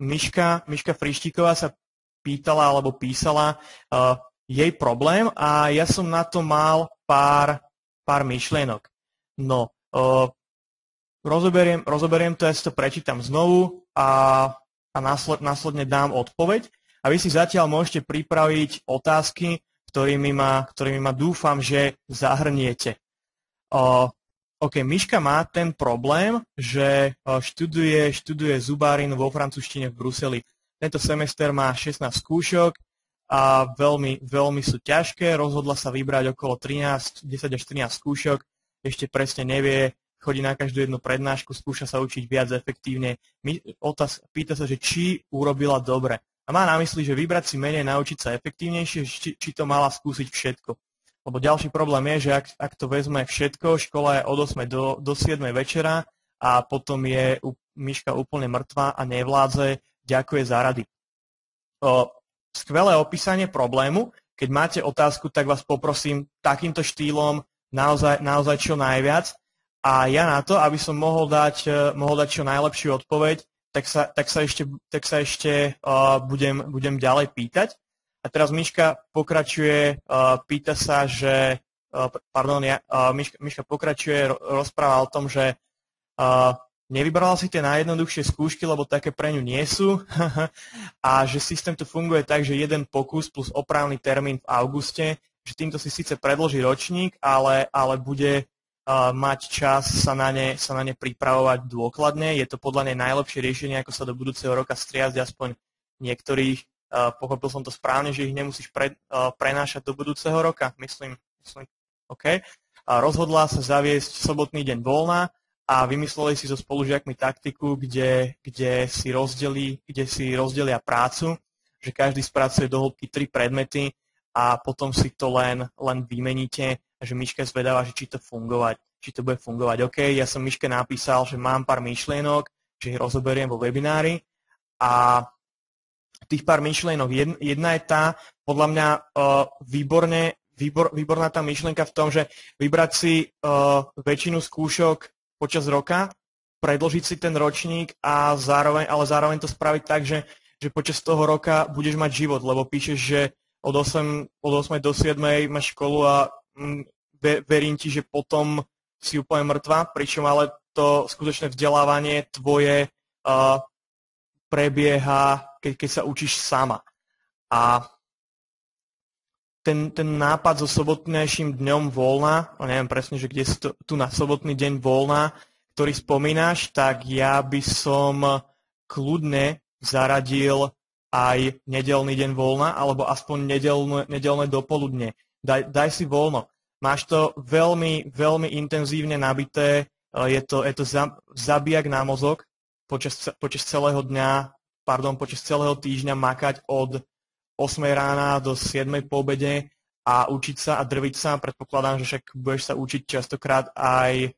Miška Frištíková sa pýtala alebo písala jej problém a ja som na to mal pár myšlienok. No, rozoberiem to, ja si to prečítam znovu a následne dám odpoveď. A vy si zatiaľ môžete pripraviť otázky, ktorými ma dúfam, že zahrniete. OK, Miška má ten problém, že študuje zubárinu vo francúzštine v Bruseli. Tento semester má 16 skúšok a veľmi sú ťažké. Rozhodla sa vybrať okolo 10 až 13 skúšok. Ešte presne nevie, chodí na každú jednu prednášku, skúša sa učiť viac efektívne. Pýta sa, že či urobila dobre. A má na mysli, že vybrať si menej, naučiť sa efektívnejšie, či to mala skúsiť všetko. Lebo ďalší problém je, že ak to vezme všetko, škola je od 8 do 7 večera a potom je Miška úplne mŕtva a nevládze, ďakuje za rady. Skvelé opísanie problému. Keď máte otázku, tak vás poprosím takýmto štýlom naozaj čo najviac. A ja na to, aby som mohol dať čo najlepšiu odpoveď, tak sa ešte budem ďalej pýtať. A teraz Miška pokračuje, pýta sa, že, Miška pokračuje, rozpráva o tom, že nevybrala si tie najjednoduchšie skúšky, lebo také pre ňu nie sú a že systém tu funguje tak, že jeden pokus plus opravný termín v auguste, že týmto si síce predloží ročník, ale bude mať čas sa na ne pripravovať dôkladne. Je to podľa nej najlepšie riešenie, ako sa do budúceho roka striasť aspoň niektorých. Pochopil som to správne, že ich nemusíš prenášať do budúceho roka, myslím. OK. Rozhodla sa zaviesť sobotný deň voľna a vymysleli si so spolužiakmi taktiku, kde si rozdelia prácu, že každý spracuje do hĺbky 3 predmety a potom si to len vymeníte, že Miška je zvedavá, že či to bude fungovať. OK, ja som Miške napísal, že mám pár myšlienok, že ich rozoberiem vo webinári a tých pár myšlienok. Jedna je tá, podľa mňa výborná tá myšlienka v tom, že vybrať si väčšinu skúšok počas roka, predložiť si ten ročník a zároveň to spraviť tak, že počas toho roka budeš mať život, lebo píšeš, že od 8 do 7 máš školu a verím ti, že potom si úplne mŕtva, pričom ale to skutočné vzdelávanie tvoje prebieha, keď sa učíš sama. A ten nápad so sobotnejším dňom voľna, neviem presne, že kde si tu na sobotný deň voľna, ktorý spomínaš, tak ja by som kľudne zaradil aj nedeľný deň voľna, alebo aspoň nedeľné dopoludne. Daj si voľno. Máš to veľmi intenzívne nabité, je to zabijak na mozog, počas celého týždňa makať od 8 rána do 7 po obede a učiť sa a drviť sa. Predpokladám, že však budeš sa učiť častokrát aj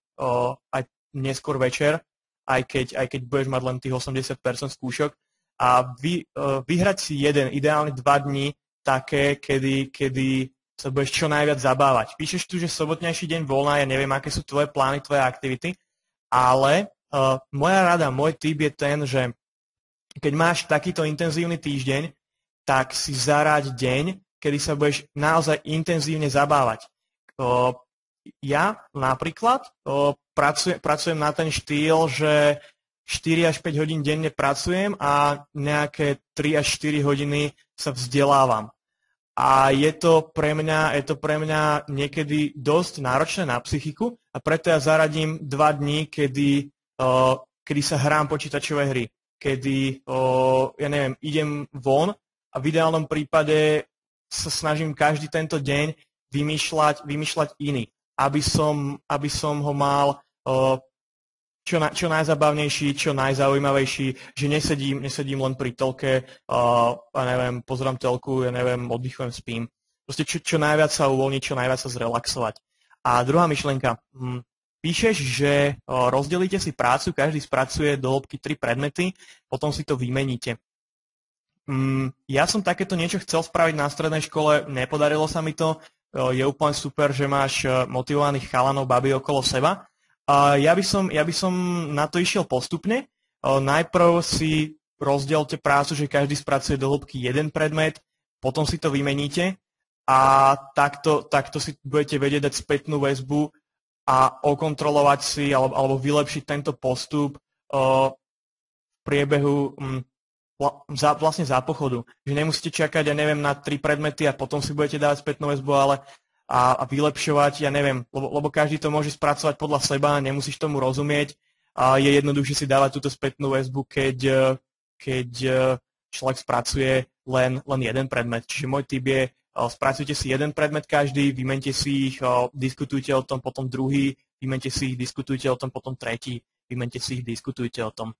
neskôr večer, aj keď budeš mať len tých 80% skúšok. A vyhrať si ideálne 2 dni také, kedy sa budeš čo najviac zabávať. Píšeš tu, že sobotnejší deň voľna, ja neviem, aké sú tvoje plány, tvoje aktivity, ale moja rada, môj tip je ten, že keď máš takýto intenzívny týždeň, tak si zaráď deň, kedy sa budeš naozaj intenzívne zabávať. Ja napríklad pracujem na ten štýl, že 4 až 5 hodín denne pracujem a nejaké 3 až 4 hodiny sa vzdelávam. A je to pre mňa niekedy dosť náročné na psychiku a preto ja zaradím 2 dní, kedy sa hrám počítačové hry, kedy idem von a v ideálnom prípade sa snažím každý tento deň vymýšľať iný, aby som ho mal čo najzabavnejší, čo najzaujímavejší, že nesedím len pri telke, pozerám telku, oddychujem, spím. Proste čo najviac sa uvoľniť, čo najviac sa zrelaxovať. A druhá myšlienka. Píšeš, že rozdelíte si prácu, každý spracuje do hĺbky 3 predmety, potom si to vymeníte. Ja som takéto niečo chcel spraviť na strednej škole, nepodarilo sa mi to. Je úplne super, že máš motivovaných chalanov, baby okolo seba. Ja by som na to išiel postupne. Najprv si rozdielte prácu, že každý spracuje do hĺbky jeden predmet, potom si to vymeníte a takto si budete vedieť dať spätnú väzbu a okontrolovať si alebo vylepšiť tento postup v priebehu vlastne za pochodu. Že nemusíte čakať, ja neviem, na 3 predmety a potom si budete dávať spätnú väzbu, ale a vylepšovať, ja neviem, lebo každý to môže spracovať podľa seba, nemusíš tomu rozumieť a je jednoduchšie si dávať túto spätnú väzbu, keď človek spracuje len jeden predmet. Čiže môj tip je, spracujte si jeden predmet každý, vymente si ich, diskutujte o tom potom druhý, vymente si ich, diskutujte o tom potom tretí, vymente si ich, diskutujte o tom.